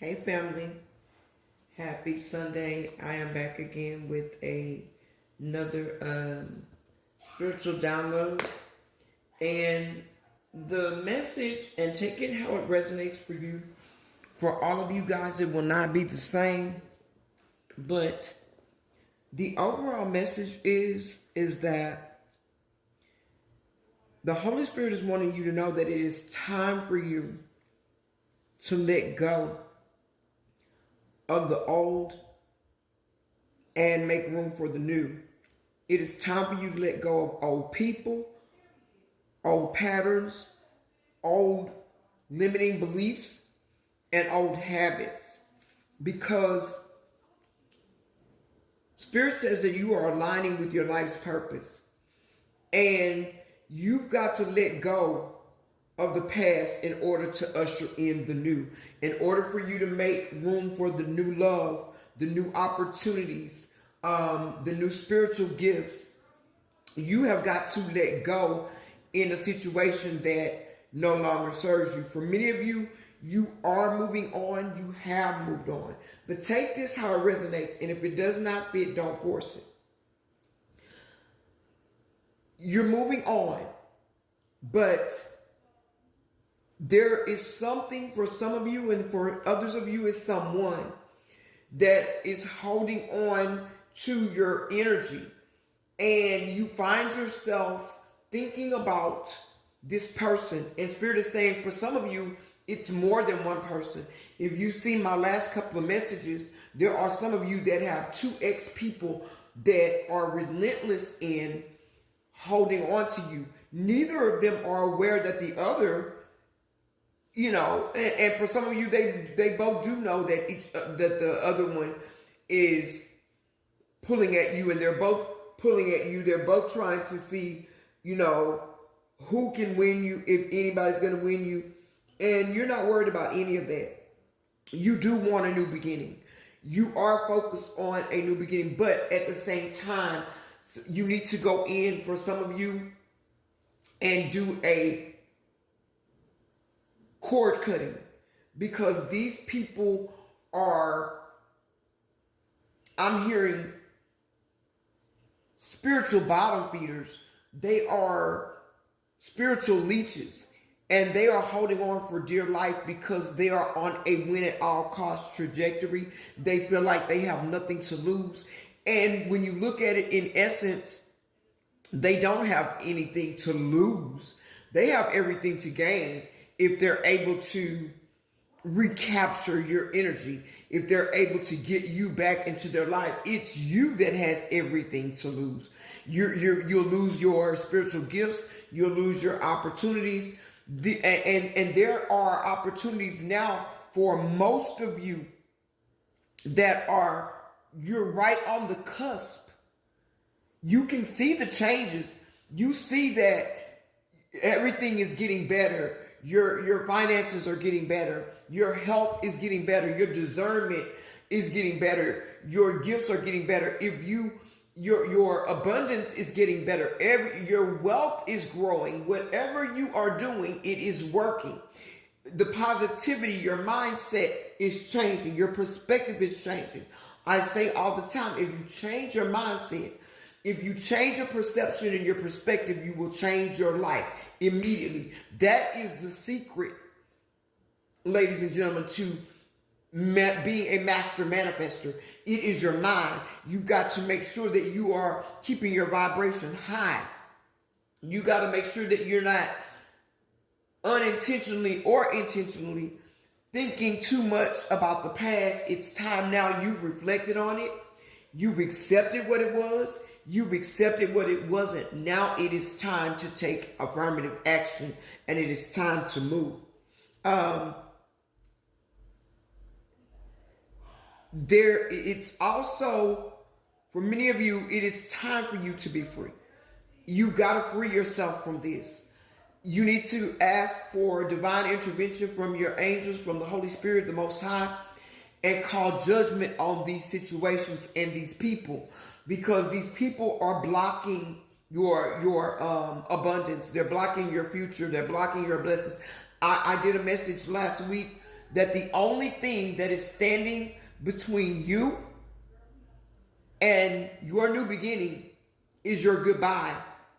Hey family, happy Sunday. I am back again with another spiritual download. And the message, and take it how it resonates for you. For all of you guys, it will not be the same. But the overall message is that the Holy Spirit is wanting you to know that it is time for you to let go of the old and make room for the new. It is time for you to let go of old people, old patterns, old limiting beliefs, and old habits. Because Spirit says that you are aligning with your life's purpose. And you've got to let go of the past in order to usher in the new. In order for you to make room for the new love, the new opportunities, the new spiritual gifts, you have got to let go in a situation that no longer serves you. For many of you, you are moving on, you have moved on. But take this how it resonates, and if it does not fit, don't force it. You're moving on, but there is something for some of you, and for others of you is someone that is holding on to your energy. And you find yourself thinking about this person. And Spirit is saying for some of you, it's more than one person. If you see my last couple of messages, there are some of you that have two people that are relentless in holding on to you. Neither of them are aware that the other, and for some of you, they both do know that that the other one is pulling at you, and they're both pulling at you. They're both trying to see, who can win you, if anybody's going to win you. And you're not worried about any of that. You do want a new beginning. You are focused on a new beginning, but at the same time, you need to go in, for some of you, and do a cord cutting, because these people are, I'm hearing, spiritual bottom feeders. They are spiritual leeches, and they are holding on for dear life because they are on a win at all cost trajectory. They feel like they have nothing to lose. And when you look at it in essence, they don't have anything to lose. They have everything to gain if they're able to recapture your energy, if they're able to get you back into their life. It's you that has everything to lose. You'll lose your spiritual gifts. You'll lose your opportunities. And there are opportunities now for most of you that you're right on the cusp. You can see the changes. You see that everything is getting better. Your finances are getting better. Your health is getting better. Your discernment is getting better. Your gifts are getting better. Your abundance is getting better. Your wealth is growing. Whatever you are doing, it is working. The positivity, your mindset is changing. Your perspective is changing. I say all the time, if you change your mindset, if you change your perception and your perspective, you will change your life immediately. That is the secret, ladies and gentlemen, to being a master manifester. It is your mind. You got to make sure that you are keeping your vibration high. You got to make sure that you're not unintentionally or intentionally thinking too much about the past. It's time now. You've reflected on it. You've accepted what it was. You've accepted what it wasn't. Now it is time to take affirmative action, and it is time to move. It's also, for many of you, it is time for you to be free. You got to free yourself from this. You need to ask for divine intervention from your angels, from the Holy Spirit, the Most High, and call judgment on these situations and these people, because these people are blocking your abundance. They're blocking your future. They're blocking your blessings. I did a message last week that the only thing that is standing between you and your new beginning is your goodbye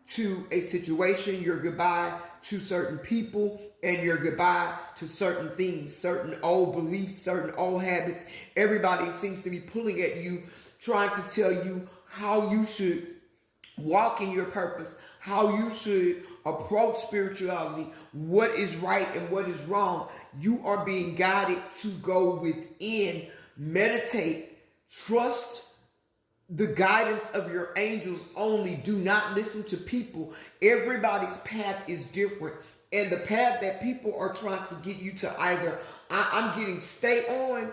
to a situation, your goodbye to certain people, and your goodbye to certain things, certain old beliefs, certain old habits. Everybody seems to be pulling at you, trying to tell you how you should walk in your purpose, how you should approach spirituality, what is right and what is wrong. You are being guided to go within, meditate, trust the guidance of your angels only. Do not listen to people. Everybody's path is different. And the path that people are trying to get you to either, I'm getting stay on.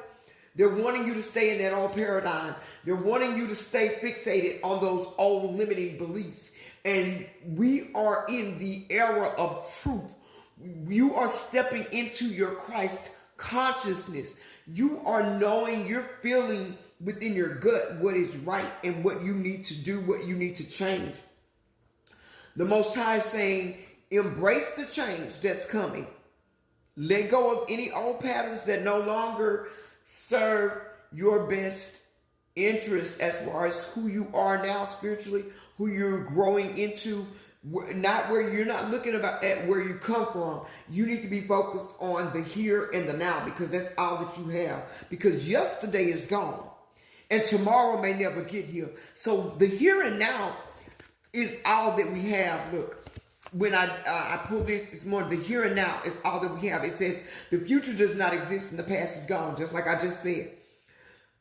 They're wanting you to stay in that old paradigm. They're wanting you to stay fixated on those old limiting beliefs. And we are in the era of truth. You are stepping into your Christ consciousness. You are knowing, you're feeling within your gut what is right and what you need to do, what you need to change. The Most High is saying, embrace the change that's coming. Let go of any old patterns that no longer serve your best interest as far as who you are now spiritually, who you're growing into. Not where you're not looking at where you come from. You need to be focused on the here and the now, because that's all that you have. Because yesterday is gone and tomorrow may never get here. So the here and now is all that we have. Look, when I pulled this morning, the here and now is all that we have. It says the future does not exist and the past is gone, just like I just said.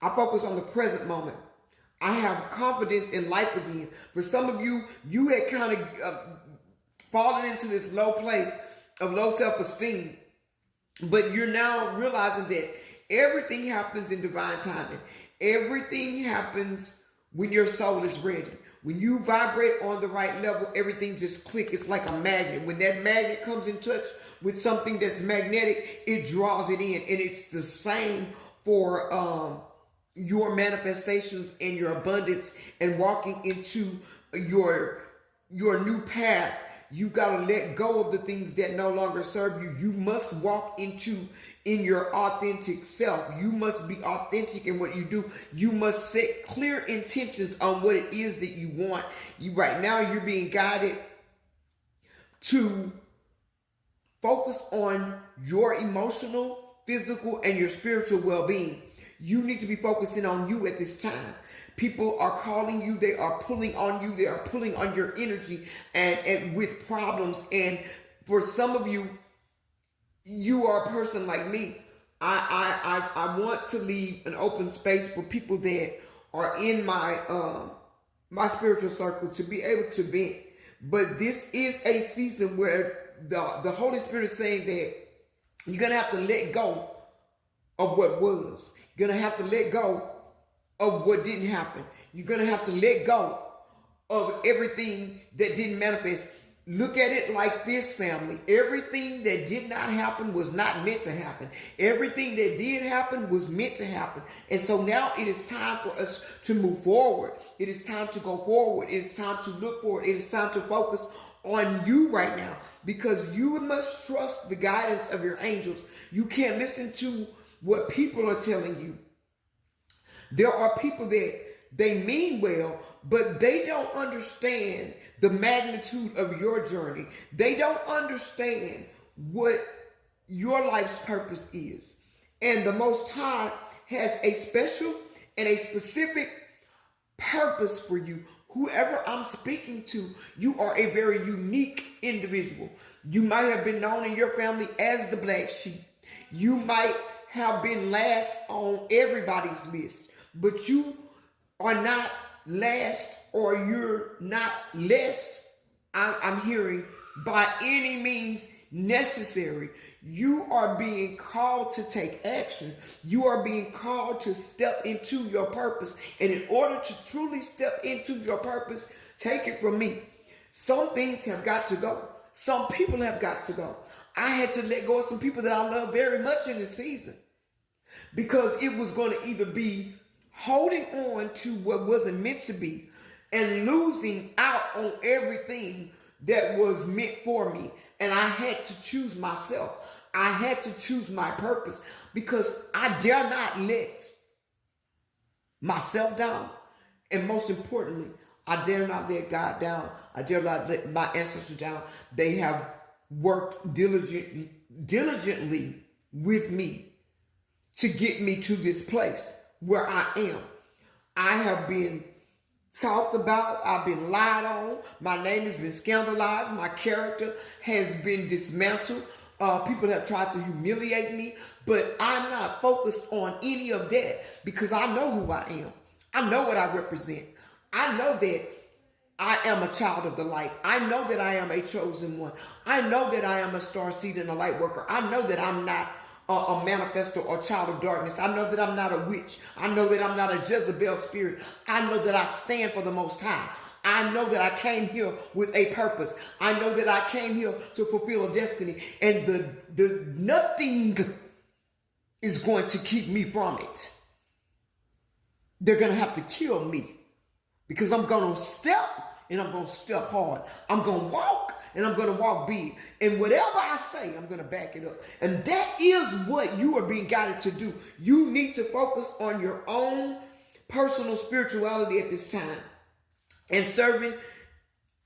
I focus on the present moment. I have confidence in life again. For some of you, you had kind of fallen into this low place of low self-esteem, but you're now realizing that everything happens in divine timing. Everything happens when your soul is ready. When you vibrate on the right level, everything just clicks. It's like a magnet. When that magnet comes in touch with something that's magnetic, it draws it in. And it's the same for your manifestations and your abundance and walking into your new path. You got to let go of the things that no longer serve you. You must walk in your authentic self. You must be authentic in what you do. You must set clear intentions on what it is that you want. Right now, you're being guided to focus on your emotional, physical, and your spiritual well-being. You need to be focusing on you at this time. People are calling you. They are pulling on you. They are pulling on your energy and with problems. And for some of you, you are a person like me. I want to leave an open space for people that are in my my spiritual circle to be able to vent. But this is a season where the Holy Spirit is saying that you're gonna have to let go of what was. You're gonna have to let go of what didn't happen. You're gonna have to let go of everything that didn't manifest. Look at it like this, family. Everything that did not happen was not meant to happen. Everything that did happen was meant to happen. And so now it is time for us to move forward. It is time to go forward. It is time to look forward. It is time to focus on you right now, because you must trust the guidance of your angels. You can't listen to what people are telling you. There are people that they mean well, but they don't understand the magnitude of your journey. They don't understand what your life's purpose is. And the Most High has a special and a specific purpose for you. Whoever I'm speaking to, you are a very unique individual. You might have been known in your family as the black sheep. You might have been last on everybody's list, but you are not last, or you're not less, I'm hearing, by any means necessary. You are being called to take action. You are being called to step into your purpose. And in order to truly step into your purpose, take it from me, some things have got to go. Some people have got to go. I had to let go of some people that I love very much in this season, because it was going to either be holding on to what wasn't meant to be and losing out on everything that was meant for me. And I had to choose myself. I had to choose my purpose because I dare not let myself down. And most importantly, I dare not let God down. I dare not let my ancestors down. They have worked diligently with me to get me to this place where I am. I have been talked about. I've been lied on. My name has been scandalized. My character has been dismantled. People have tried to humiliate me, but I'm not focused on any of that because I know who I am. I know what I represent. I know that I am a child of the light. I know that I am a chosen one. I know that I am a star seed and a light worker. I know that I'm not a manifestor or child of darkness. I know that I'm not a witch. I know that I'm not a Jezebel spirit. I know that I stand for the Most High. I know that I came here with a purpose. I know that I came here to fulfill a destiny, and the nothing is going to keep me from it. They're going to have to kill me because I'm going to step, and I'm going to step hard. I'm going to walk, and I'm going to walk big. And whatever I say, I'm going to back it up. And that is what you are being guided to do. You need to focus on your own personal spirituality at this time and serving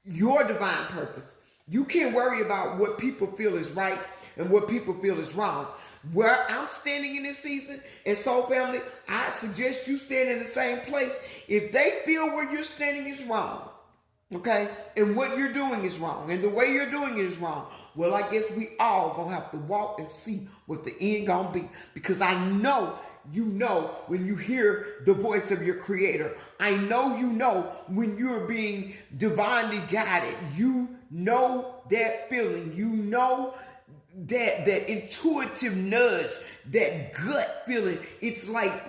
your divine purpose. You can't worry about what people feel is right and what people feel is wrong. Where I'm standing in this season, and Soul Family, I suggest you stand in the same place. If they feel where you're standing is wrong, okay, and what you're doing is wrong, and the way you're doing it is wrong, well, I guess we all gonna have to walk and see what the end gonna be. Because I know you know when you hear the voice of your creator. I know you know when you're being divinely guided. You know that feeling. You know that intuitive nudge, that gut feeling. It's like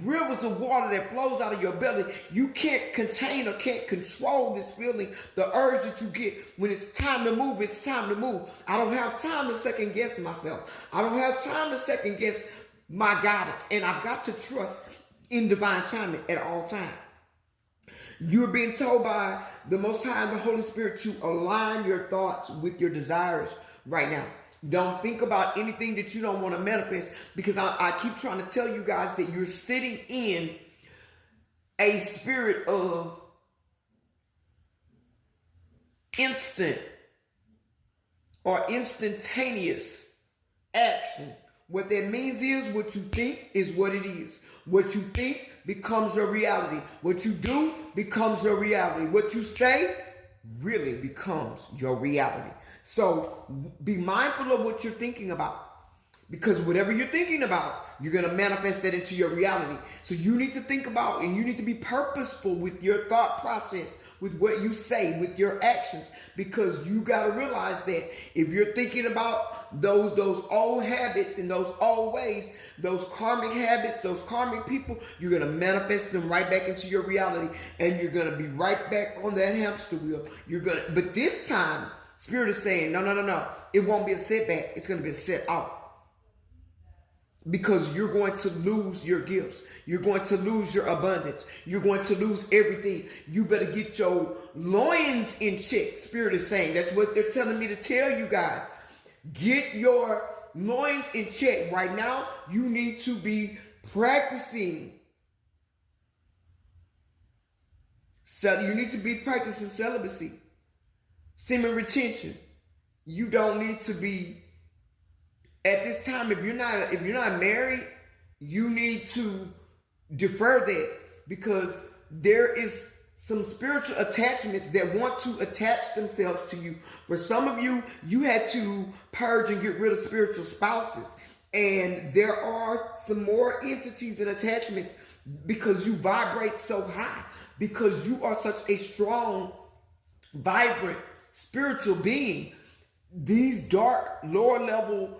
rivers of water that flows out of your belly. You can't contain or can't control this feeling, the urge that you get when it's time to move. It's time to move. I don't have time to second guess myself. I don't have time to second guess my guidance, and I've got to trust in divine timing at all times. You're being told by the Most High and the Holy Spirit to align your thoughts with your desires right now. Don't think about anything that you don't want to manifest, because I keep trying to tell you guys that you're sitting in a spirit of instant or instantaneous action. What that means is what you think is what it is. What you think becomes your reality. What you do becomes your reality. What you say really becomes your reality. So be mindful of what you're thinking about, because whatever you're thinking about, you're going to manifest that into your reality. So you need to think about, and you need to be purposeful with your thought process, with what you say, with your actions, because you got to realize that if you're thinking about those old habits and those old ways, those karmic habits, those karmic people, you're going to manifest them right back into your reality, and you're going to be right back on that hamster wheel. But this time, Spirit is saying, no. It won't be a setback. It's going to be a set off. Because you're going to lose your gifts. You're going to lose your abundance. You're going to lose everything. You better get your loins in check. Spirit is saying. That's what they're telling me to tell you guys. Get your loins in check. Right now, you need to be practicing. You need to be practicing celibacy. Semen retention. You don't need to be, at this time, if you're not married, you need to defer that, because there is some spiritual attachments that want to attach themselves to you. For some of you, you had to purge and get rid of spiritual spouses. And there are some more entities and attachments because you vibrate so high, because you are such a strong, vibrant, spiritual being. These dark, lower level,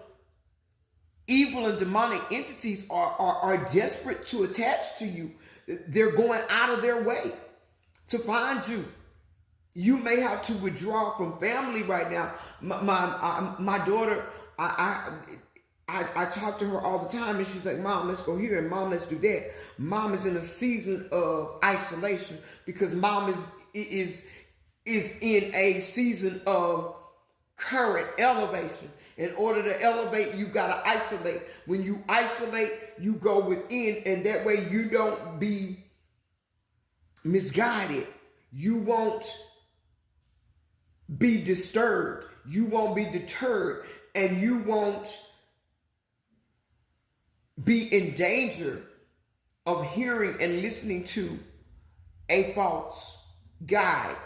evil and demonic entities are desperate to attach to you. They're going out of their way to find you. You may have to withdraw from family right now. My daughter, I talk to her all the time, and she's like, Mom, let's go here, and Mom, let's do that. Mom is in a season of isolation because Mom is in a season of current elevation. In order to elevate, you got to isolate. When you isolate, you go within, and that way you don't be misguided. You won't be disturbed. You won't be deterred, and you won't be in danger of hearing and listening to a false guide.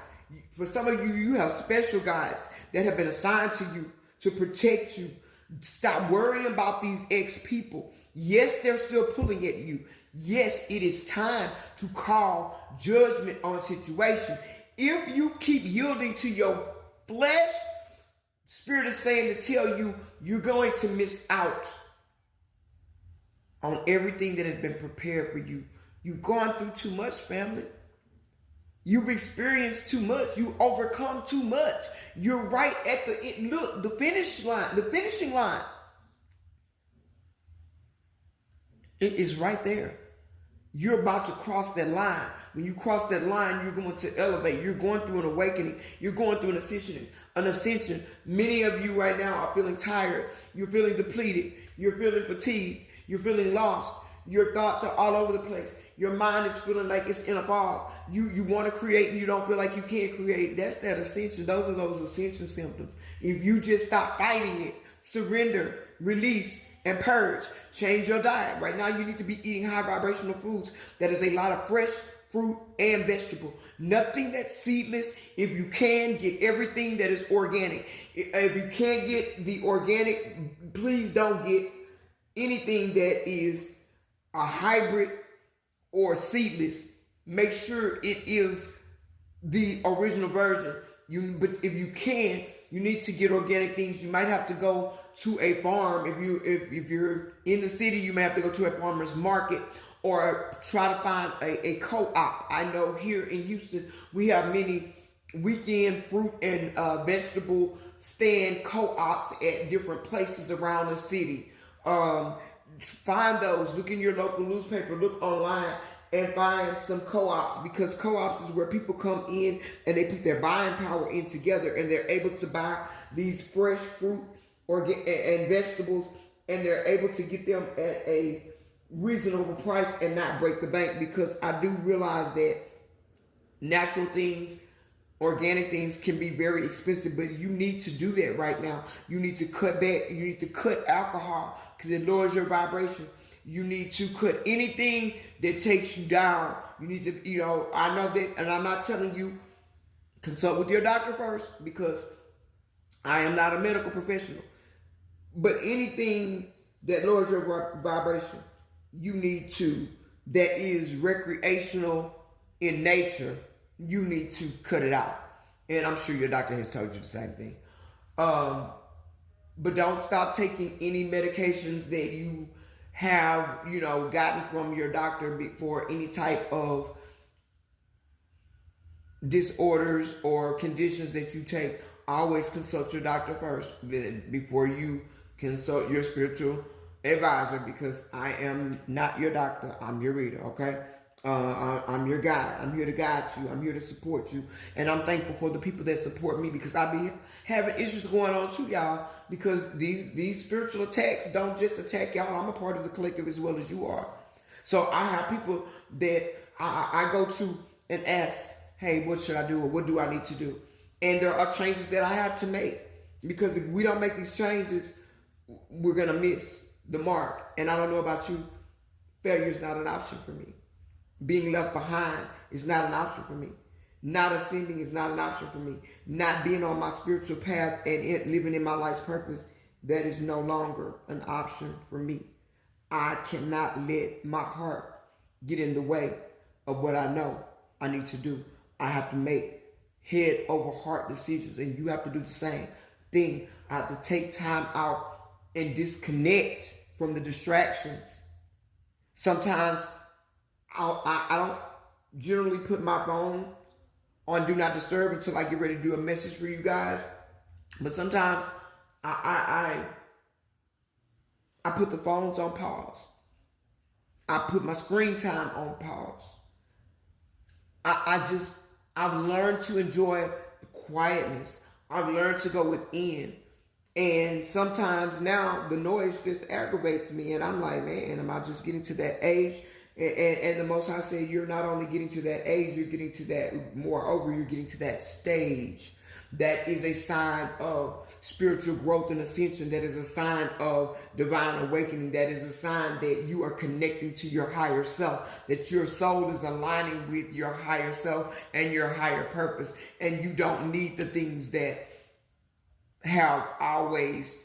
For some of you, you have special guides that have been assigned to you to protect you. Stop worrying about these ex people. Yes, they're still pulling at you. Yes, it is time to call judgment on a situation. If you keep yielding to your flesh, Spirit is saying to tell you, you're going to miss out on everything that has been prepared for you. You've gone through too much, family. You've experienced too much. You overcome too much. You're right at the end. Look, the finish line, the finishing line. It is right there. You're about to cross that line. When you cross that line, you're going to elevate. You're going through an awakening. You're going through an ascension. Many of you right now are feeling tired. You're feeling depleted. You're feeling fatigued. You're feeling lost. Your thoughts are all over the place. Your mind is feeling like it's in a fog. You want to create and you don't feel like you can't create. That's that ascension. Those are those ascension symptoms. If you just stop fighting it, surrender, release, and purge. Change your diet. Right now you need to be eating high vibrational foods. That is a lot of fresh fruit and vegetable. Nothing that's seedless. If you can, get everything that is organic. If you can't get the organic, please don't get anything that is a hybrid or seedless. Make sure it is the original version. But if you can, you need to get organic things. You might have to go to a farm. If you're in the city, you may have to go to a farmer's market or try to find a co-op. I know here in Houston, we have many weekend fruit and vegetable stand co-ops at different places around the city. Find those. Look in your local newspaper. Look online and find some co-ops, because co-ops is where people come in and they put their buying power in together, and they're able to buy these fresh fruit and vegetables, and they're able to get them at a reasonable price and not break the bank. Because I do realize that natural things, organic things can be very expensive, but you need to do that right now. You need to cut back. You need to cut alcohol because it lowers your vibration. You need to cut anything that takes you down. You need to, I know that, and I'm not telling you, consult with your doctor first, because I am not a medical professional. But anything that lowers your vibration, you need to, that is recreational in nature, you need to cut it out. And I'm sure your doctor has told you the same thing. But don't stop taking any medications that you have, gotten from your doctor for any type of disorders or conditions that you take. Always consult your doctor first before you consult your spiritual advisor, because I am not your doctor. I'm your reader, okay? I'm your guide. I'm here to guide you. I'm here to support you. And I'm thankful for the people that support me, because I be having issues going on too, y'all, because these spiritual attacks don't just attack y'all. I'm a part of the collective as well as you are. So I have people that I go to and ask, hey, what should I do, or what do I need to do? And there are changes that I have to make, because if we don't make these changes, we're going to miss the mark. And I don't know about you, failure is not an option for me. Being left behind is not an option for me. Not ascending is not an option for me. Not being on my spiritual path and living in my life's purpose, that is no longer an option for me. I cannot let my heart get in the way of what I know I need to do. I have to make head over heart decisions, and you have to do the same thing. I have to take time out and disconnect from the distractions. Sometimes I don't generally put my phone on do not disturb until I get ready to do a message for you guys. But sometimes I put the phones on pause. I put my screen time on pause. I've learned to enjoy the quietness. I've learned to go within. And sometimes now the noise just aggravates me, and I'm like, man, am I just getting to that age? And the Most High said, you're not only getting to that age, you're getting to that, moreover, you're getting to that stage. That is a sign of spiritual growth and ascension. That is a sign of divine awakening. That is a sign that you are connecting to your higher self. That your soul is aligning with your higher self and your higher purpose. And you don't need the things that have always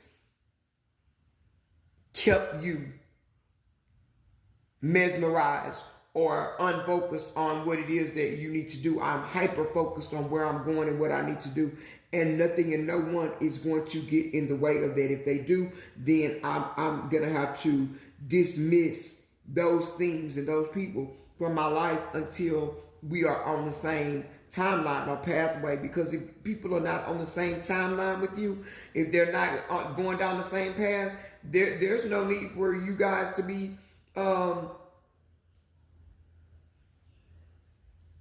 kept you mesmerized or unfocused on what it is that you need to do. I'm hyper focused on where I'm going and what I need to do, and nothing and no one is going to get in the way of that. If they do, then I'm gonna have to dismiss those things and those people from my life until we are on the same timeline or pathway. Because if people are not on the same timeline with you, if they're not going down the same path, there's no need for you guys to be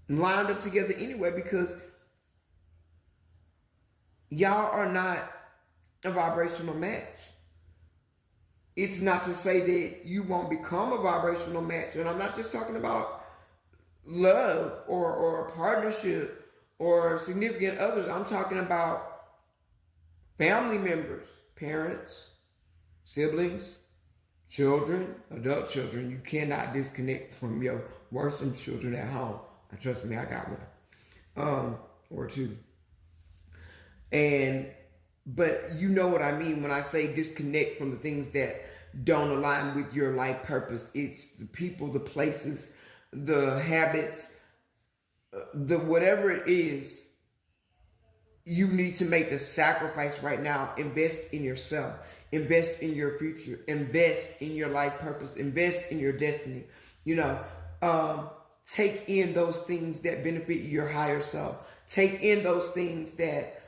lined up together anyway, because y'all are not a vibrational match. It's not to say that you won't become a vibrational match. And I'm not just talking about love or a partnership or significant others. I'm talking about family members, parents, siblings, children, adult children. You cannot disconnect from your worrisome children at home. And trust me, I got one. Or two. But you know what I mean when I say disconnect from the things that don't align with your life purpose. It's the people, the places, the habits, the whatever it is. You need to make the sacrifice right now. Invest in yourself. Invest in your future. Invest in your life purpose. Invest in your destiny. Take in those things that benefit your higher self. Take in those things that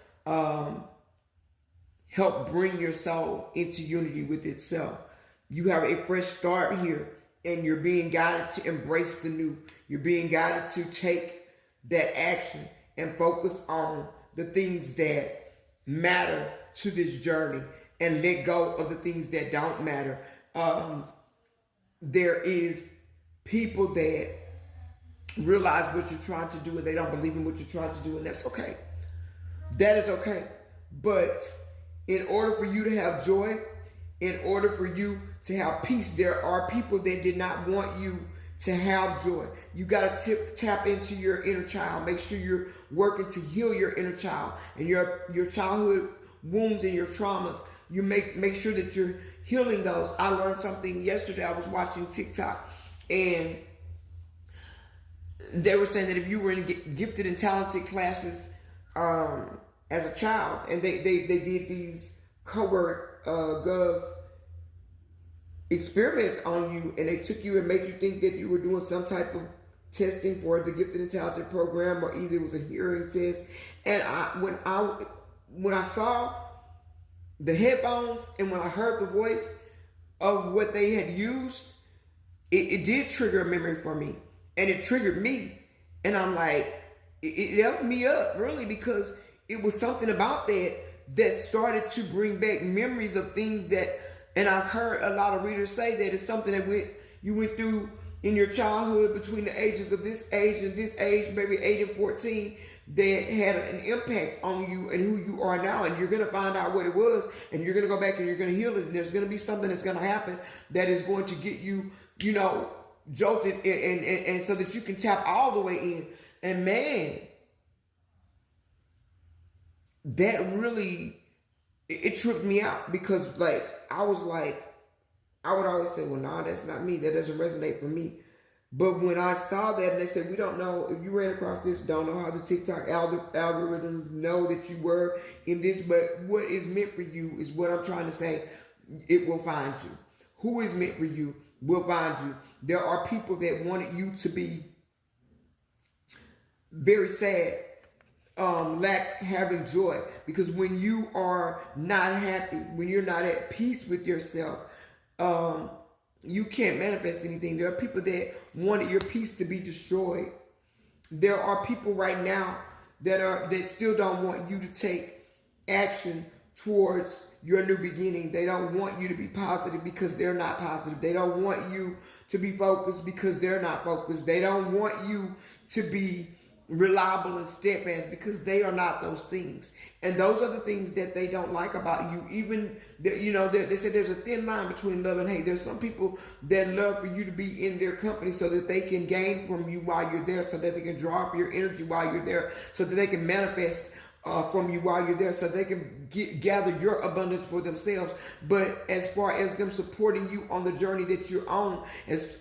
help bring your soul into unity with itself. You have a fresh start here, and you're being guided to embrace the new. You're being guided to take that action and focus on the things that matter to this journey and let go of the things that don't matter. There is people that realize what you're trying to do and they don't believe in what you're trying to do, and that's okay. That is okay. But in order for you to have joy, in order for you to have peace, there are people that did not want you to have joy. You got to tap into your inner child. Make sure you're working to heal your inner child and your childhood wounds and your traumas. You make sure that you're healing those. I learned something yesterday. I was watching TikTok, and they were saying that if you were in gifted and talented classes as a child, and they did these covert gov experiments on you, and they took you and made you think that you were doing some type of testing for the gifted and talented program, or either it was a hearing test. And when I saw the headphones and when I heard the voice of what they had used, it did trigger a memory for me. And it triggered me. And I'm like, it helped me up, really, because it was something about that started to bring back memories of things that, and I've heard a lot of readers say that it's something that you went through in your childhood between the ages of this age and this age, maybe 8 and 14, that had an impact on you and who you are now. And you're going to find out what it was, and you're going to go back and you're going to heal it. And there's going to be something that's going to happen that is going to get you, jolted and so that you can tap all the way in. And man, that really, it tripped me out, because I would always say, well, nah, that's not me. That doesn't resonate for me. But when I saw that, and they said, we don't know, if you ran across this, don't know how the TikTok algorithms know that you were in this, but what is meant for you is what I'm trying to say. It will find you. Who is meant for you will find you. There are people that wanted you to be very sad, lack having joy, because when you are not happy, when you're not at peace with yourself, you can't manifest anything. There are people that wanted your peace to be destroyed. There are people right now that still don't want you to take action towards your new beginning. They don't want you to be positive because they're not positive. They don't want you to be focused because they're not focused. They don't want you to be reliable and steadfast because they are not those things. And those are the things that they don't like about you. Even, they say there's a thin line between love and hate. There's some people that love for you to be in their company so that they can gain from you while you're there, so that they can draw up your energy while you're there, so that they can manifest from you while you're there, so they can gather your abundance for themselves. But as far as them supporting you on the journey that you're on, as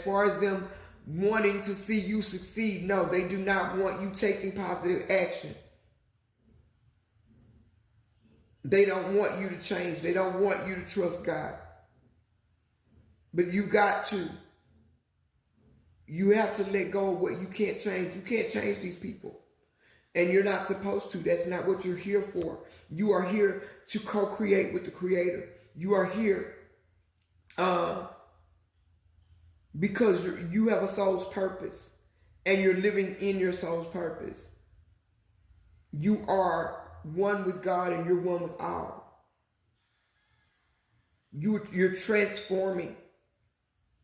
far as them wanting to see you succeed, no, they do not want you taking positive action. They don't want you to change. They don't want you to trust God. But you got to. You have to let go of what you can't change. You can't change these people. And you're not supposed to. That's not what you're here for. You are here to co-create with the Creator. You are here because you have a soul's purpose. And you're living in your soul's purpose. You are one with God and you're one with all. You're transforming.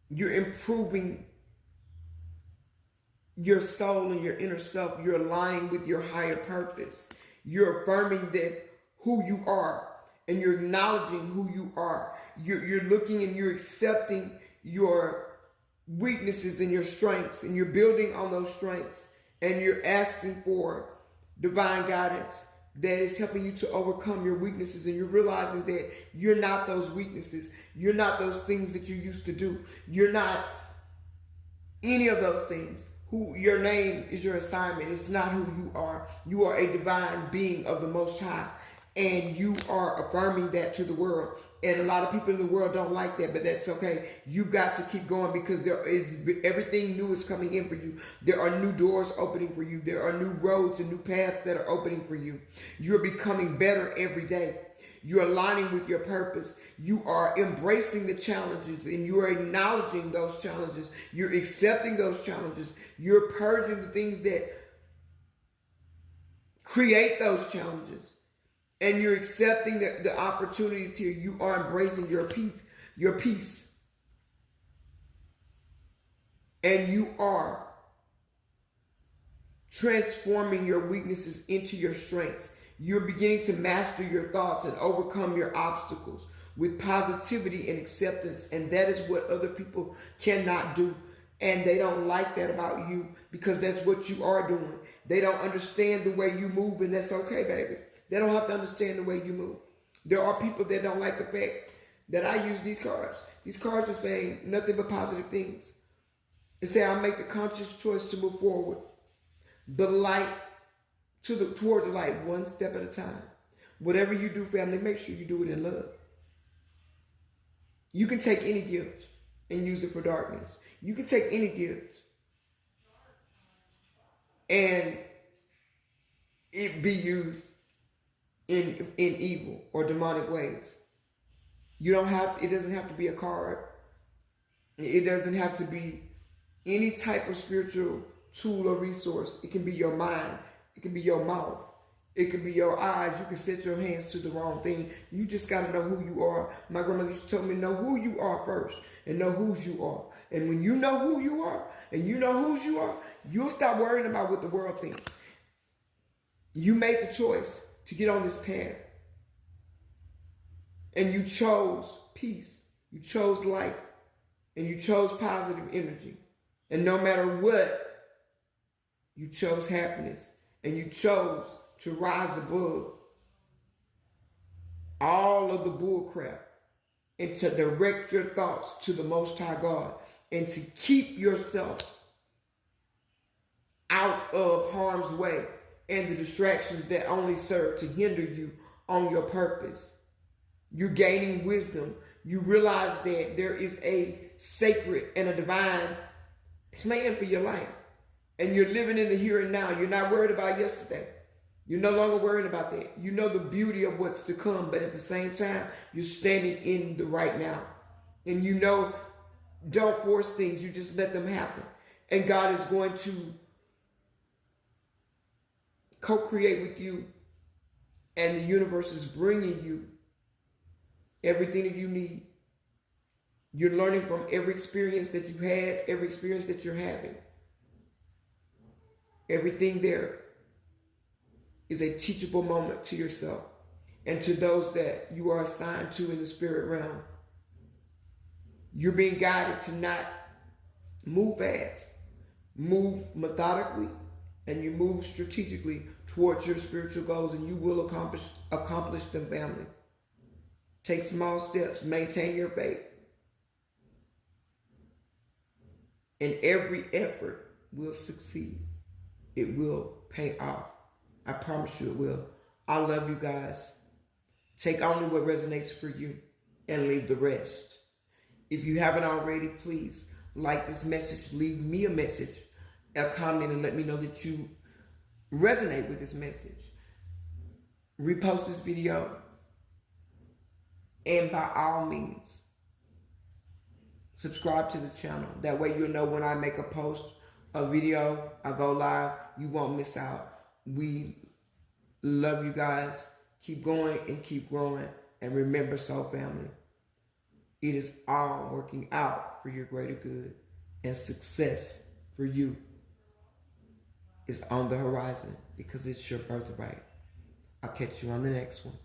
You're improving your soul and your inner self. You're aligning with your higher purpose. You're affirming that who you are, and you're acknowledging who you are. You're looking and you're accepting your weaknesses and your strengths, and you're building on those strengths, and you're asking for divine guidance that is helping you to overcome your weaknesses, and you're realizing that you're not those weaknesses. You're not those things that you used to do. You're not any of those things. Your name is your assignment. It's not who you are. You are a divine being of the Most High, and you are affirming that to the world. And a lot of people in the world don't like that, but that's okay. You got to keep going because there is everything new is coming in for you. There are new doors opening for you. There are new roads and new paths that are opening for you. You're becoming better every day. You're aligning with your purpose. You are embracing the challenges, and you are acknowledging those challenges. You're accepting those challenges. You're purging the things that create those challenges. And you're accepting the opportunities here. You are embracing your peace. And you are transforming your weaknesses into your strengths. You're beginning to master your thoughts and overcome your obstacles with positivity and acceptance. And that is what other people cannot do. And they don't like that about you because that's what you are doing. They don't understand the way you move, and that's okay, baby. They don't have to understand the way you move. There are people that don't like the fact that I use these cards. These cards are saying nothing but positive things. They say I make the conscious choice to move forward. The light toward the light, one step at a time. Whatever you do, family, make sure you do it in love. You can take any gift and use it for darkness. You can take any gift and it be used in evil or demonic ways. You don't have to, it doesn't have to be a card. It doesn't have to be any type of spiritual tool or resource. It can be your mind. It can be your mouth. It can be your eyes. You can set your hands to the wrong thing. You just got to know who you are. My grandmother used to tell me, know who you are first and know whose you are. And when you know who you are and you know whose you are, you'll stop worrying about what the world thinks. You made the choice to get on this path. And you chose peace. You chose light. And you chose positive energy. And no matter what, you chose happiness. And you chose to rise above all of the bullcrap and to direct your thoughts to the Most High God and to keep yourself out of harm's way and the distractions that only serve to hinder you on your purpose. You're gaining wisdom. You realize that there is a sacred and a divine plan for your life. And you're living in the here and now. You're not worried about yesterday. You're no longer worried about that. You know the beauty of what's to come, but at the same time, you're standing in the right now. And you know, don't force things. You just let them happen. And God is going to co-create with you And the universe is bringing you everything that you need. You're learning from every experience that you had, every experience that you're having. Everything there is a teachable moment to yourself and to those that you are assigned to in the spirit realm. You're being guided to not move fast, move methodically, and you move strategically towards your spiritual goals, and you will accomplish them, family. Take small steps, maintain your faith, and every effort will succeed. It will pay off. I promise you it will. I love you guys. Take only what resonates for you and leave the rest. If you haven't already, please like this message. Leave me a message, a comment, and let me know that you resonate with this message. Repost this video. And by all means, subscribe to the channel. That way you'll know when I make a post, a video, I go live, you won't miss out. We love you guys. Keep going and keep growing. And remember, soul family, it is all working out for your greater good. And success for you is on the horizon because it's your birthright. I'll catch you on the next one.